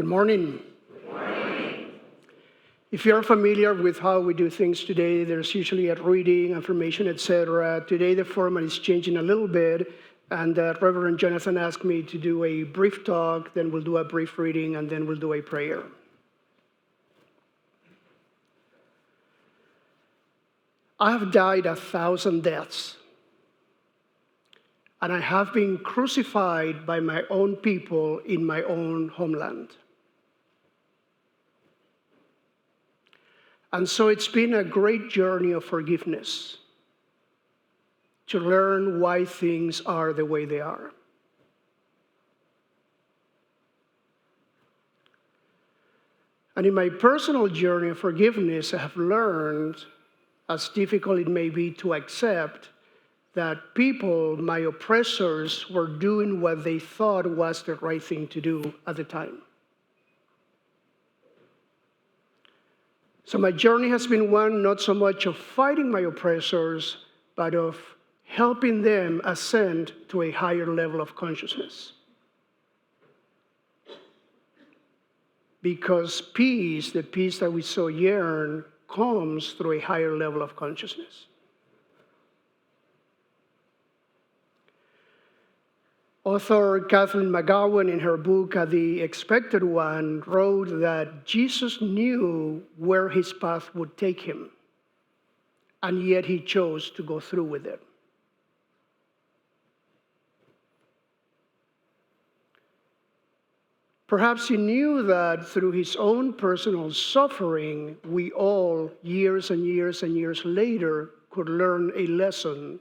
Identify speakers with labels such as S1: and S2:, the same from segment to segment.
S1: Good morning.
S2: Good morning.
S1: If you're familiar with how we do things today, there's usually a reading, information, etc. Today the format is changing a little bit, and Reverend Jonathan asked me to do a brief talk, then we'll do a brief reading, and then we'll do a prayer. I have died 1,000 deaths, and I have been crucified by my own people in my own homeland. And so it's been a great journey of forgiveness to learn why things are the way they are. And in my personal journey of forgiveness, I have learned, as difficult it may be to accept, that people, my oppressors, were doing what they thought was the right thing to do at the time. So my journey has been one not so much of fighting my oppressors, but of helping them ascend to a higher level of consciousness. Because peace, the peace that we so yearn, comes through a higher level of consciousness. Author Kathleen McGowan, in her book, The Expected One, wrote that Jesus knew where his path would take him, and yet he chose to go through with it. Perhaps he knew that through his own personal suffering, we all, years and years and years later, could learn a lesson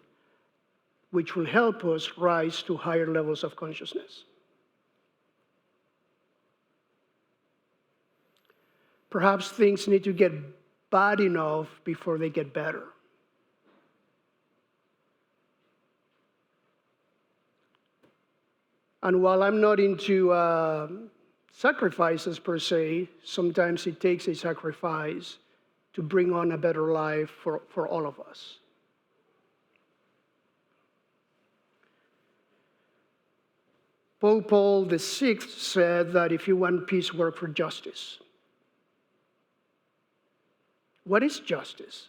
S1: which will help us rise to higher levels of consciousness. Perhaps things need to get bad enough before they get better. And while I'm not into sacrifices per se, sometimes it takes a sacrifice to bring on a better life for all of us. Pope Paul VI said that if you want peace, work for justice. What is justice?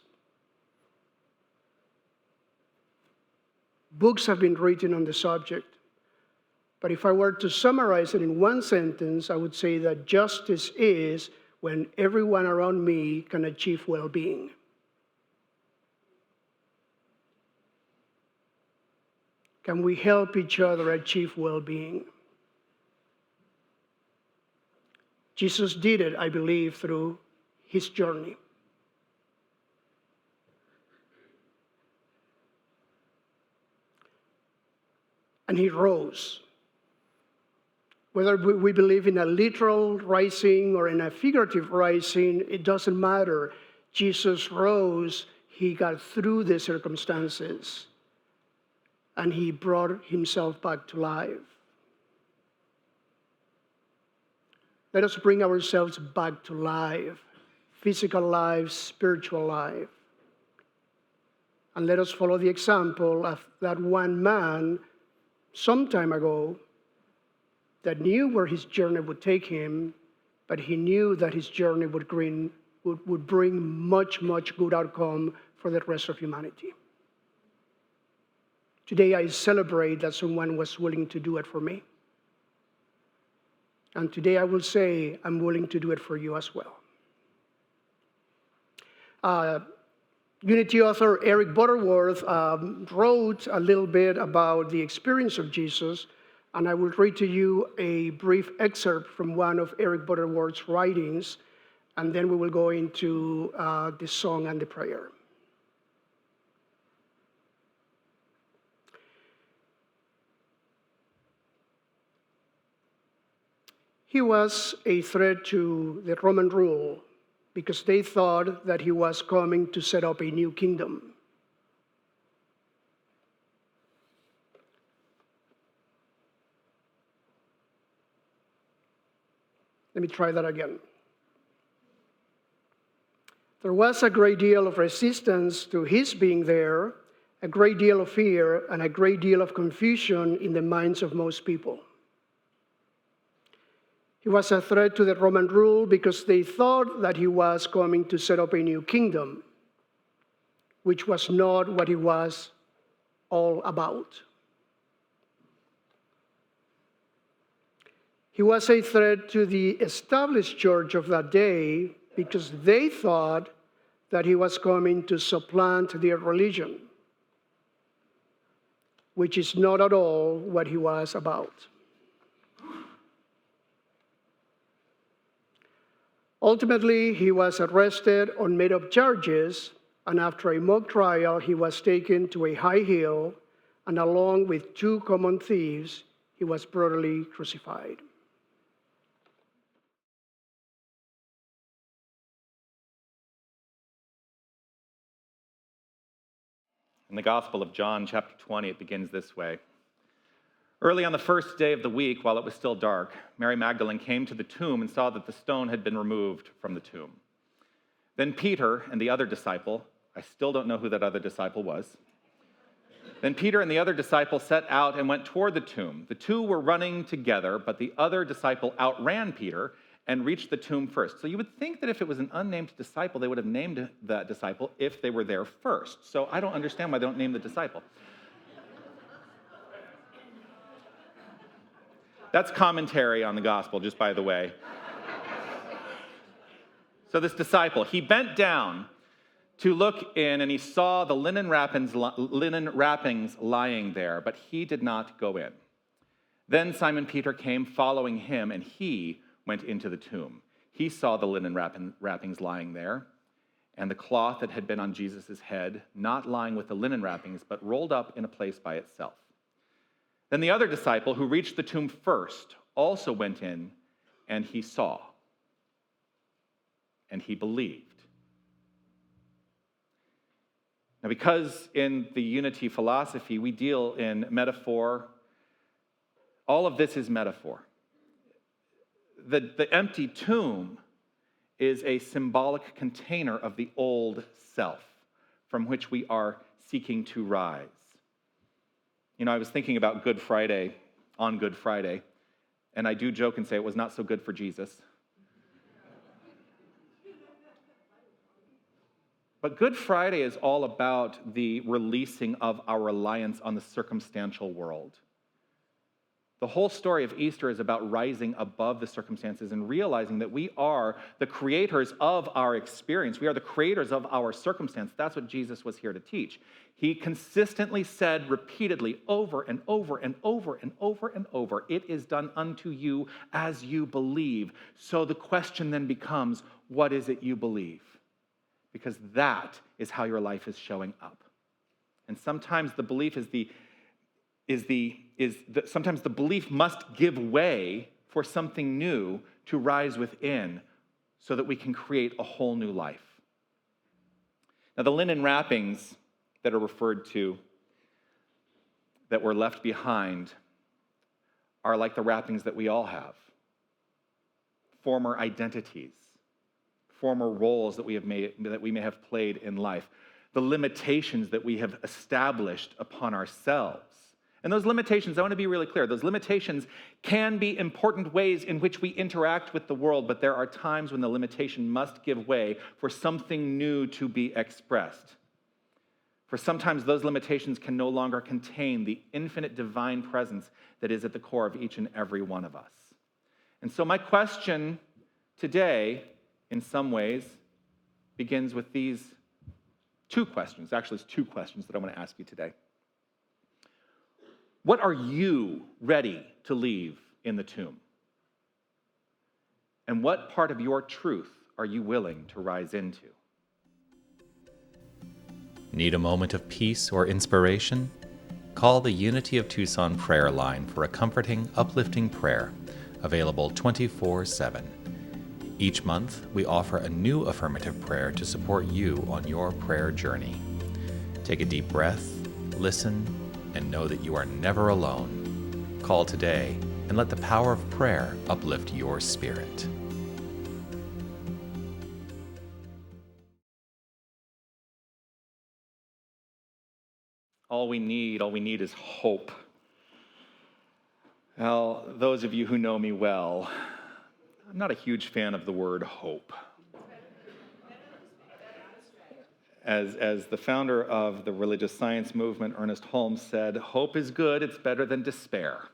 S1: Books have been written on the subject, but if I were to summarize it in one sentence, I would say that justice is when everyone around me can achieve well-being. Can we help each other achieve well-being? Jesus did it, I believe, through his journey. And he rose. Whether we believe in a literal rising or in a figurative rising, it doesn't matter. Jesus rose, he got through the circumstances, and he brought himself back to life. Let us bring ourselves back to life, physical life, spiritual life. And let us follow the example of that one man some time ago that knew where his journey would take him, but he knew that his journey would bring much, much good outcome for the rest of humanity. Today I celebrate that someone was willing to do it for me. And today I will say I'm willing to do it for you as well. Unity author Eric Butterworth wrote a little bit about the experience of Jesus, and I will read to you a brief excerpt from one of Eric Butterworth's writings, and then we will go into the song and the prayer. He was a threat to the Roman rule because they thought that he was coming to set up a new kingdom. Let me try that again. There was a great deal of resistance to his being there, a great deal of fear, and a great deal of confusion in the minds of most people. He was a threat to the Roman rule because they thought that he was coming to set up a new kingdom, which was not what he was all about. He was a threat to the established church of that day because they thought that he was coming to supplant their religion, which is not at all what he was about. Ultimately, he was arrested on made-up charges, and after a mock trial, he was taken to a high hill, and along with two common thieves, he was brutally crucified.
S2: In the Gospel of John, chapter 20, it begins this way. Early on the first day of the week, while it was still dark, Mary Magdalene came to the tomb and saw that the stone had been removed from the tomb. Then Peter and the other disciple, I still don't know who that other disciple was. Then Peter and the other disciple set out and went toward the tomb. The two were running together, but the other disciple outran Peter and reached the tomb first. So you would think that if it was an unnamed disciple, they would have named that disciple if they were there first. So I don't understand why they don't name the disciple. That's commentary on the gospel, just by the way. So this disciple, he bent down to look in, and he saw the linen wrappings lying there, but he did not go in. Then Simon Peter came following him, and he went into the tomb. He saw the linen wrappings lying there, and the cloth that had been on Jesus' head, not lying with the linen wrappings, but rolled up in a place by itself. Then the other disciple, who reached the tomb first, also went in, and he saw, and he believed. Now, because in the unity philosophy we deal in metaphor, all of this is metaphor. The empty tomb is a symbolic container of the old self from which we are seeking to rise. You know, I was thinking about Good Friday, and I do joke and say it was not so good for Jesus. But Good Friday is all about the releasing of our reliance on the circumstantial world. The whole story of Easter is about rising above the circumstances and realizing that we are the creators of our experience. We are the creators of our circumstance. That's what Jesus was here to teach. He consistently said repeatedly over and over and over and over and over, it is done unto you as you believe. So the question then becomes, what is it you believe? Because that is how your life is showing up. And sometimes the belief sometimes the belief must give way for something new to rise within so that we can create a whole new life. Now, the linen wrappings that are referred to that were left behind are like the wrappings that we all have. Former identities, former roles that we may have played in life, the limitations that we have established upon ourselves. And those limitations, I want to be really clear, those limitations can be important ways in which we interact with the world, but there are times when the limitation must give way for something new to be expressed. For sometimes those limitations can no longer contain the infinite divine presence that is at the core of each and every one of us. And so my question today, in some ways, begins with these two questions. Actually, it's two questions that I want to ask you today. What are you ready to leave in the tomb? And what part of your truth are you willing to rise into?
S3: Need a moment of peace or inspiration? Call the Unity of Tucson prayer line for a comforting, uplifting prayer, available 24/7. Each month, we offer a new affirmative prayer to support you on your prayer journey. Take a deep breath, listen, and know that you are never alone. Call today and let the power of prayer uplift your spirit.
S2: All we need is hope. Well, those of you who know me well I'm not a huge fan of the word hope. As the founder of the religious science movement, Ernest Holmes, said, hope is good, it's better than despair.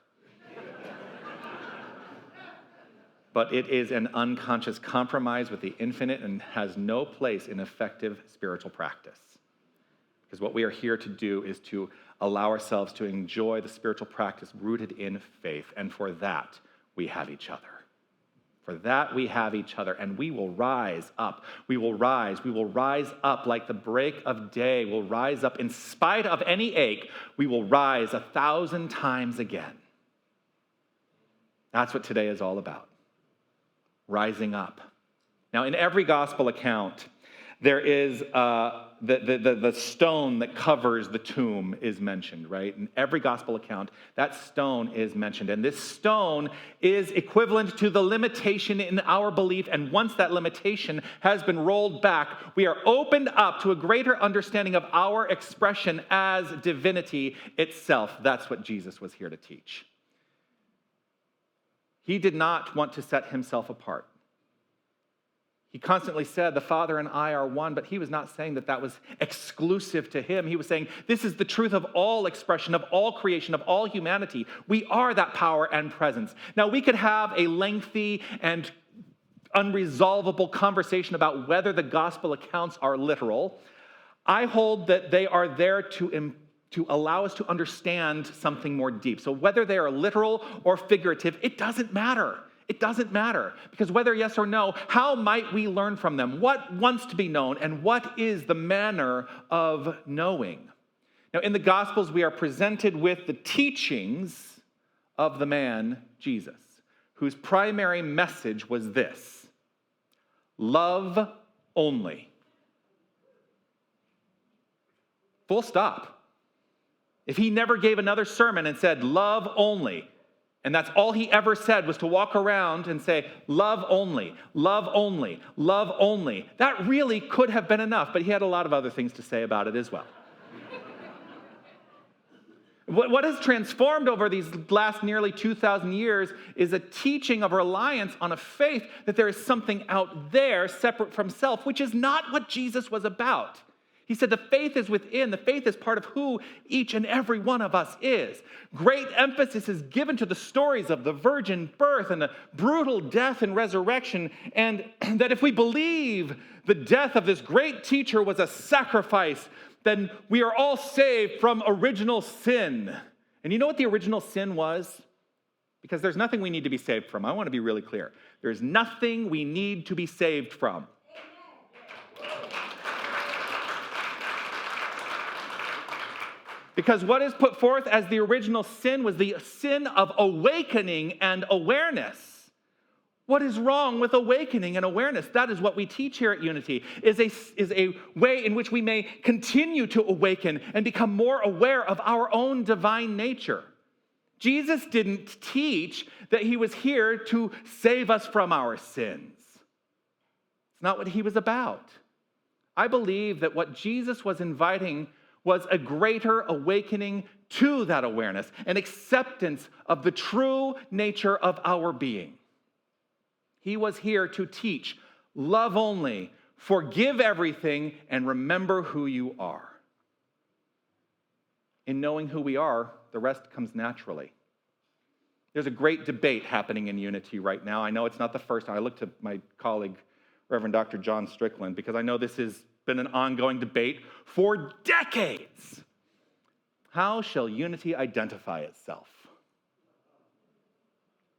S2: But it is an unconscious compromise with the infinite and has no place in effective spiritual practice. Because what we are here to do is to allow ourselves to enjoy the spiritual practice rooted in faith. And for that, we have each other. For that, we have each other, and we will rise up. We will rise up like the break of day. We'll rise up in spite of any ache. We will rise 1,000 times again. That's what today is all about. Rising up. Now, in every gospel account, there is the stone that covers the tomb is mentioned, right? In every gospel account, that stone is mentioned. And this stone is equivalent to the limitation in our belief. And once that limitation has been rolled back, we are opened up to a greater understanding of our expression as divinity itself. That's what Jesus was here to teach. He did not want to set himself apart. He constantly said, the Father and I are one, but he was not saying that that was exclusive to him. He was saying, this is the truth of all expression, of all creation, of all humanity. We are that power and presence. Now, we could have a lengthy and unresolvable conversation about whether the gospel accounts are literal. I hold that they are there to allow us to understand something more deep. So whether they are literal or figurative, it doesn't matter. It doesn't matter, because whether yes or no, how might we learn from them? What wants to be known, and what is the manner of knowing? Now, in the Gospels, we are presented with the teachings of the man, Jesus, whose primary message was this: love only. Full stop. If he never gave another sermon and said, love only, and that's all he ever said was to walk around and say, love only, love only, love only. That really could have been enough, but he had a lot of other things to say about it as well. What has transformed over these last nearly 2,000 years is a teaching of reliance on a faith that there is something out there separate from self, which is not what Jesus was about. He said the faith is within. The faith is part of who each and every one of us is. Great emphasis is given to the stories of the virgin birth and the brutal death and resurrection, and that if we believe the death of this great teacher was a sacrifice, then we are all saved from original sin. And you know what the original sin was? Because there's nothing we need to be saved from. I want to be really clear. There's nothing we need to be saved from. Because what is put forth as the original sin was the sin of awakening and awareness. What is wrong with awakening and awareness? That is what we teach here at Unity, is a way in which we may continue to awaken and become more aware of our own divine nature. Jesus didn't teach that he was here to save us from our sins. It's not what he was about. I believe that what Jesus was inviting was a greater awakening to that awareness, an acceptance of the true nature of our being. He was here to teach, love only, forgive everything, and remember who you are. In knowing who we are, the rest comes naturally. There's a great debate happening in Unity right now. I know it's not the first time. I looked to my colleague, Reverend Dr. John Strickland, because I know this has been an ongoing debate for decades. How shall Unity identify itself?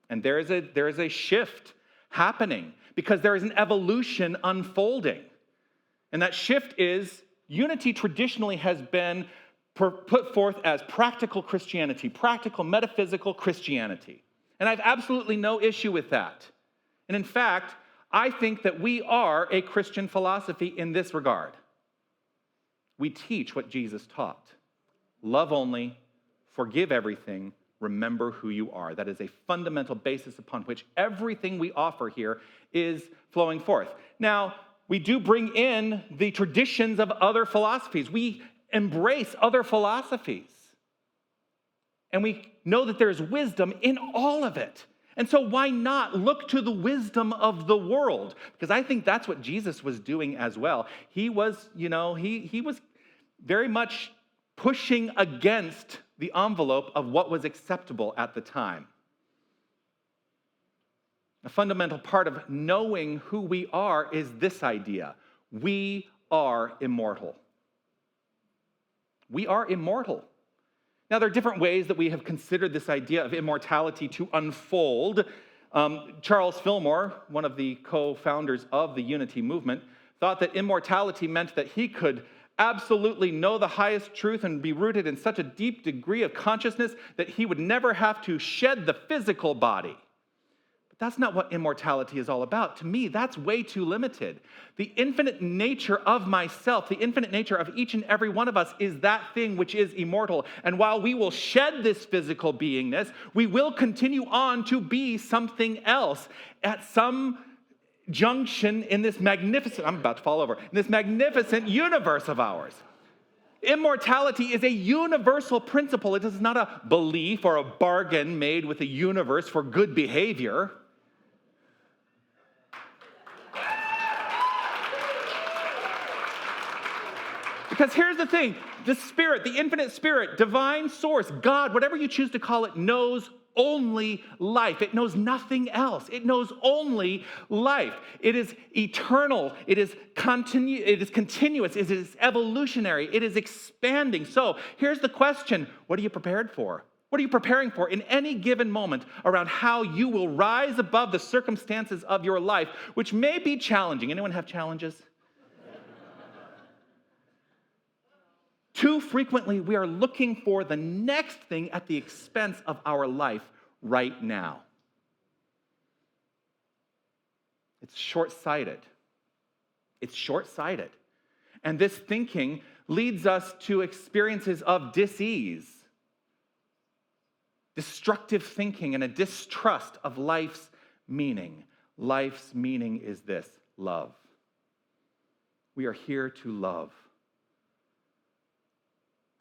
S2: And there is a shift happening because there is an evolution unfolding. And that shift is Unity traditionally has been put forth as practical Christianity, practical metaphysical Christianity. And I have absolutely no issue with that. And in fact, I think that we are a Christian philosophy in this regard. We teach what Jesus taught. Love only, forgive everything, remember who you are. That is a fundamental basis upon which everything we offer here is flowing forth. Now, we do bring in the traditions of other philosophies. We embrace other philosophies. And we know that there is wisdom in all of it. And so why not look to the wisdom of the world? Because I think that's what Jesus was doing as well. He was, he was very much pushing against the envelope of what was acceptable at the time. A fundamental part of knowing who we are is this idea. We are immortal. We are immortal. Now, there are different ways that we have considered this idea of immortality to unfold. Charles Fillmore, one of the co-founders of the Unity movement, thought that immortality meant that he could absolutely know the highest truth and be rooted in such a deep degree of consciousness that he would never have to shed the physical body. That's not what immortality is all about. To me, that's way too limited. The infinite nature of myself, the infinite nature of each and every one of us is that thing which is immortal. And while we will shed this physical beingness, we will continue on to be something else at some junction in this magnificent, I'm about to fall over, in this magnificent universe of ours. Immortality is a universal principle. It is not a belief or a bargain made with the universe for good behavior. Because here's the thing, the Spirit, the infinite Spirit, divine source, God, whatever you choose to call it, knows only life. It knows nothing else. It knows only life. It is eternal. It is continuous. It is evolutionary. It is expanding. So here's the question. What are you prepared for? What are you preparing for in any given moment around how you will rise above the circumstances of your life, which may be challenging? Anyone have challenges? Too frequently, we are looking for the next thing at the expense of our life right now. It's short-sighted. It's short-sighted. And this thinking leads us to experiences of dis-ease, destructive thinking, and a distrust of life's meaning. Life's meaning is this: love. We are here to love.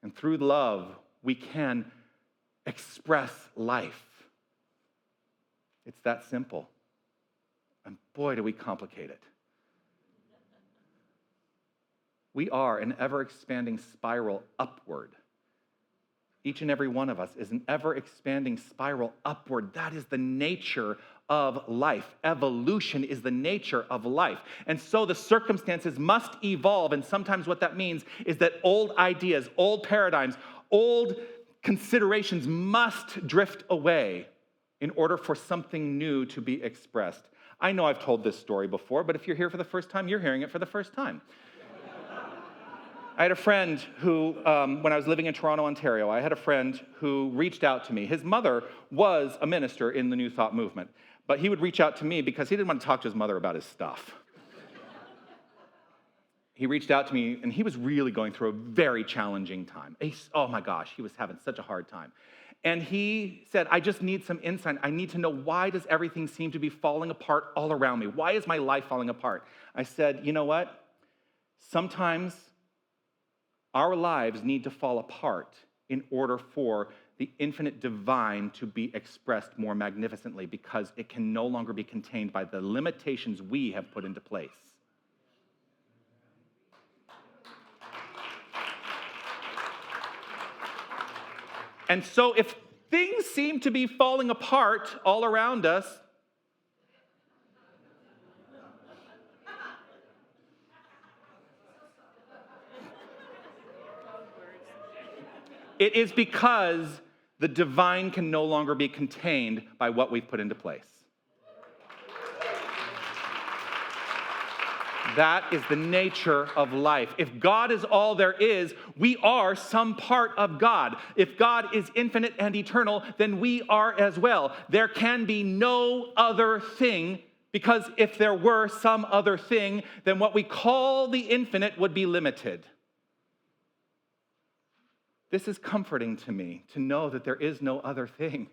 S2: And through love, we can express life. It's that simple. And boy, do we complicate it. We are an ever-expanding spiral upward. Each and every one of us is an ever-expanding spiral upward. That is the nature of life. Evolution is the nature of life. And so the circumstances must evolve. And sometimes what that means is that old ideas, old paradigms, old considerations must drift away in order for something new to be expressed. I know I've told this story before, but if you're here for the first time, you're hearing it for the first time. I had a friend who, when I was living in Toronto, Ontario, I had a friend who reached out to me. His mother was a minister in the New Thought movement, but he would reach out to me because he didn't want to talk to his mother about his stuff. He reached out to me, and he was really going through a very challenging time. Oh my gosh, he was having such a hard time. And he said, I just need some insight. I need to know, why does everything seem to be falling apart all around me? Why is my life falling apart? I said, you know what? Sometimes our lives need to fall apart in order for the infinite divine to be expressed more magnificently, because it can no longer be contained by the limitations we have put into place. And so if things seem to be falling apart all around us, it is because the divine can no longer be contained by what we've put into place. That is the nature of life. If God is all there is, we are some part of God. If God is infinite and eternal, then we are as well. There can be no other thing, because if there were some other thing, then what we call the infinite would be limited. This is comforting to me, to know that there is no other thing.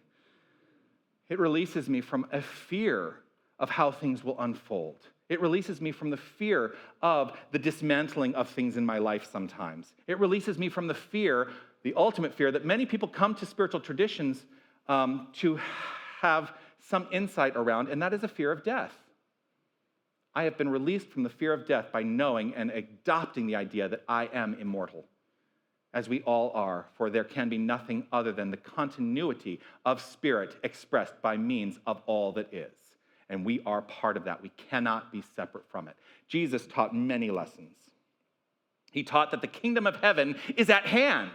S2: It releases me from a fear of how things will unfold. It releases me from the fear of the dismantling of things in my life sometimes. It releases me from the fear, the ultimate fear, that many people come to spiritual traditions to have some insight around, and that is a fear of death. I have been released from the fear of death by knowing and adopting the idea that I am immortal, as we all are, for there can be nothing other than the continuity of spirit expressed by means of all that is. And we are part of that. We cannot be separate from it. Jesus taught many lessons. He taught that the kingdom of heaven is at hand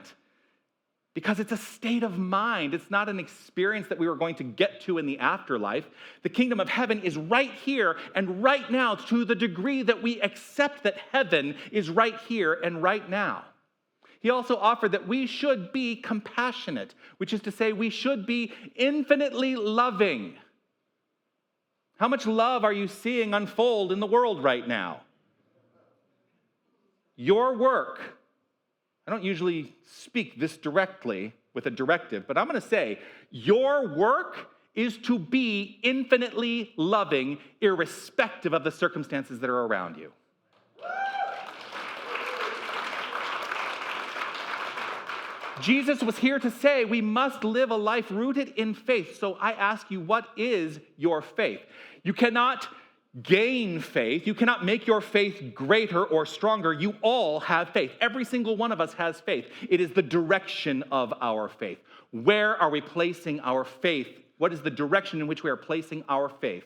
S2: because it's a state of mind. It's not an experience that we are going to get to in the afterlife. The kingdom of heaven is right here and right now, to the degree that we accept that heaven is right here and right now. He also offered that we should be compassionate, which is to say we should be infinitely loving. How much love are you seeing unfold in the world right now? Your work, I don't usually speak this directly with a directive, but I'm going to say your work is to be infinitely loving, irrespective of the circumstances that are around you. Jesus was here to say we must live a life rooted in faith. So I ask you, what is your faith? You cannot gain faith. You cannot make your faith greater or stronger. You all have faith. Every single one of us has faith. It is the direction of our faith. Where are we placing our faith? What is the direction in which we are placing our faith?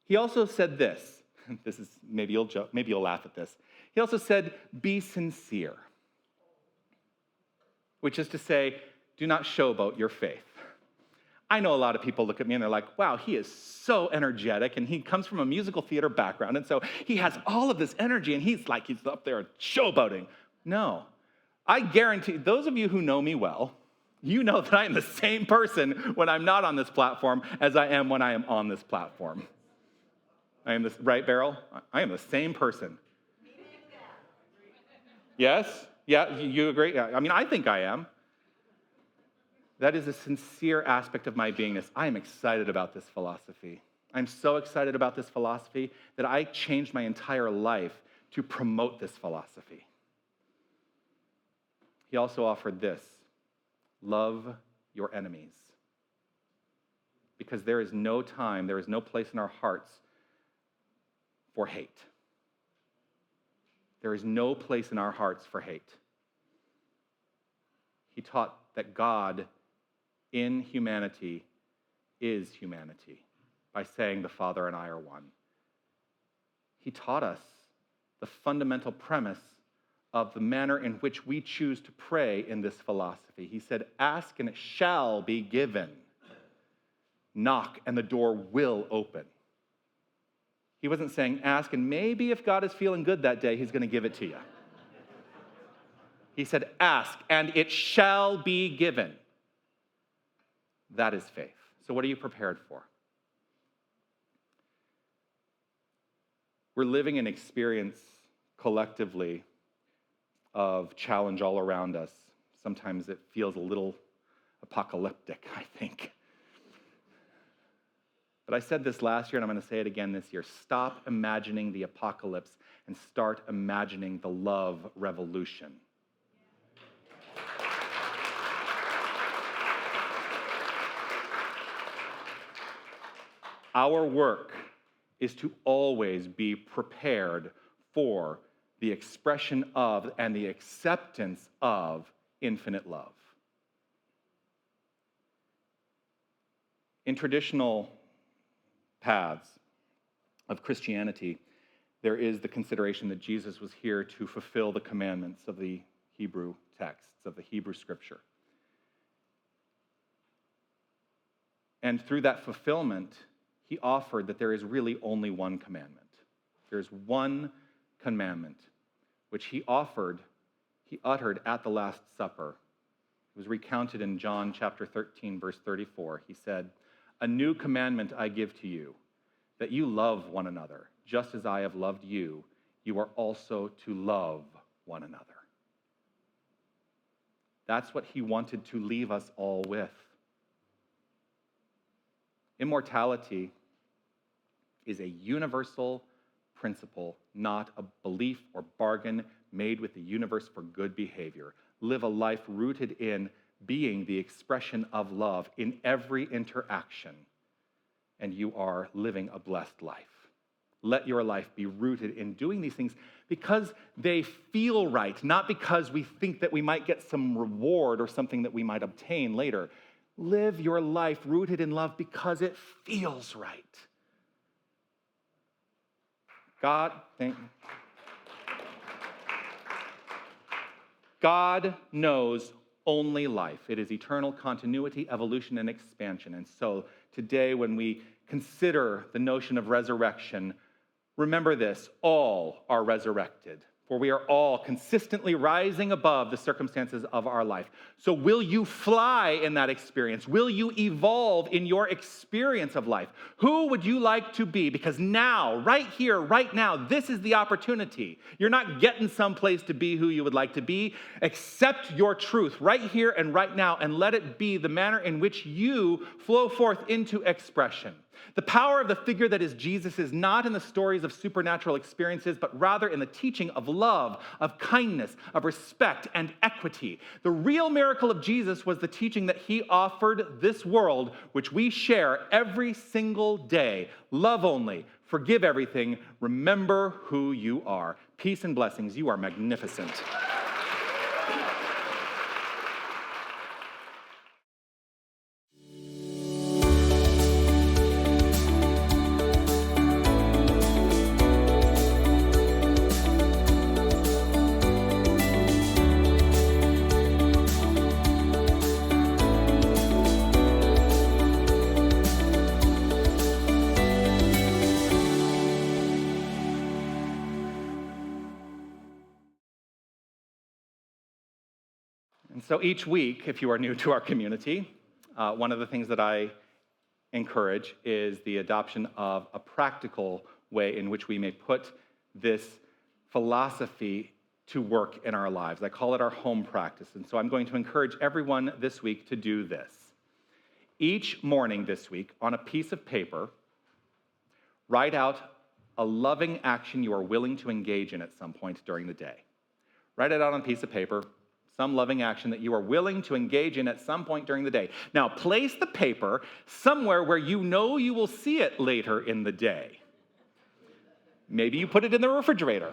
S2: He also said this. This is, maybe you'll joke, maybe you'll laugh at this. He also said, be sincere. Which is to say, do not showboat your faith. I know a lot of people look at me and they're like, wow, he is so energetic, and he comes from a musical theater background, and so he has all of this energy, and he's up there showboating. No, I guarantee, those of you who know me well, you know that I am the same person when I'm not on this platform as I am when I am on this platform. I am this, right, Beryl? I am the same person. Yes? Yeah, you agree? I mean, I think I am. That is a sincere aspect of my beingness. I am excited about this philosophy. I'm so excited about this philosophy that I changed my entire life to promote this philosophy. He also offered this: love your enemies. Because there is no time, there is no place in our hearts for hate. There is no place in our hearts for hate. He taught that God in humanity is humanity by saying the Father and I are one. He taught us the fundamental premise of the manner in which we choose to pray in this philosophy. He said, ask and it shall be given. Knock and the door will open. He wasn't saying ask, and maybe if God is feeling good that day, he's going to give it to you. He said ask, and it shall be given. That is faith. So what are you prepared for? We're living an experience collectively of challenge all around us. Sometimes it feels a little apocalyptic, I think. But I said this last year, and I'm going to say it again this year. Stop imagining the apocalypse and start imagining the love revolution. Our work is to always be prepared for the expression of and the acceptance of infinite love. In traditional paths of Christianity, there is the consideration that Jesus was here to fulfill the commandments of the Hebrew texts, of the Hebrew scripture. And through that fulfillment, he offered that there is really only one commandment. There's one commandment, which he uttered at the Last Supper. It was recounted in John chapter 13, verse 34. He said, a new commandment I give to you, that you love one another. Just as I have loved you, you are also to love one another. That's what he wanted to leave us all with. Immortality is a universal principle, not a belief or bargain made with the universe for good behavior. Live a life rooted in being the expression of love in every interaction and you are living a blessed life. Let your life be rooted in doing these things because they feel right, not because we think that we might get some reward or something that we might obtain later. Live your life rooted in love because it feels right. God knows only life. It is eternal continuity, evolution, and expansion. And so today, when we consider the notion of resurrection, remember this: all are resurrected, for we are all consistently rising above the circumstances of our life. So will you fly in that experience? Will you evolve in your experience of life? Who would you like to be? Because now, right here, right now, this is the opportunity. You're not getting someplace to be who you would like to be. Accept your truth right here and right now, and let it be the manner in which you flow forth into expression. The power of the figure that is Jesus is not in the stories of supernatural experiences, but rather in the teaching of love, of kindness, of respect, and equity. The real miracle of Jesus was the teaching that he offered this world, which we share every single day. Love only, forgive everything, remember who you are. Peace and blessings. You are magnificent. And so each week, if you are new to our community, one of the things that I encourage is the adoption of a practical way in which we may put this philosophy to work in our lives. I call it our home practice. And so I'm going to encourage everyone this week to do this. Each morning this week, on a piece of paper, write out a loving action you are willing to engage in at some point during the day. Write it out on a piece of paper, some loving action that you are willing to engage in at some point during the day. Now, place the paper somewhere where you know you will see it later in the day. Maybe you put it in the refrigerator.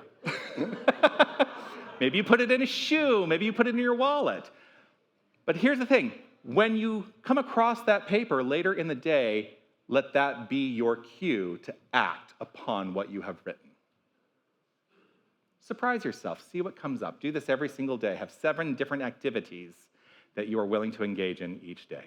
S2: Maybe you put it in a shoe. Maybe you put it in your wallet. But here's the thing. When you come across that paper later in the day, let that be your cue to act upon what you have written. Surprise yourself. See what comes up. Do this every single day. Have 7 different activities that you are willing to engage in each day.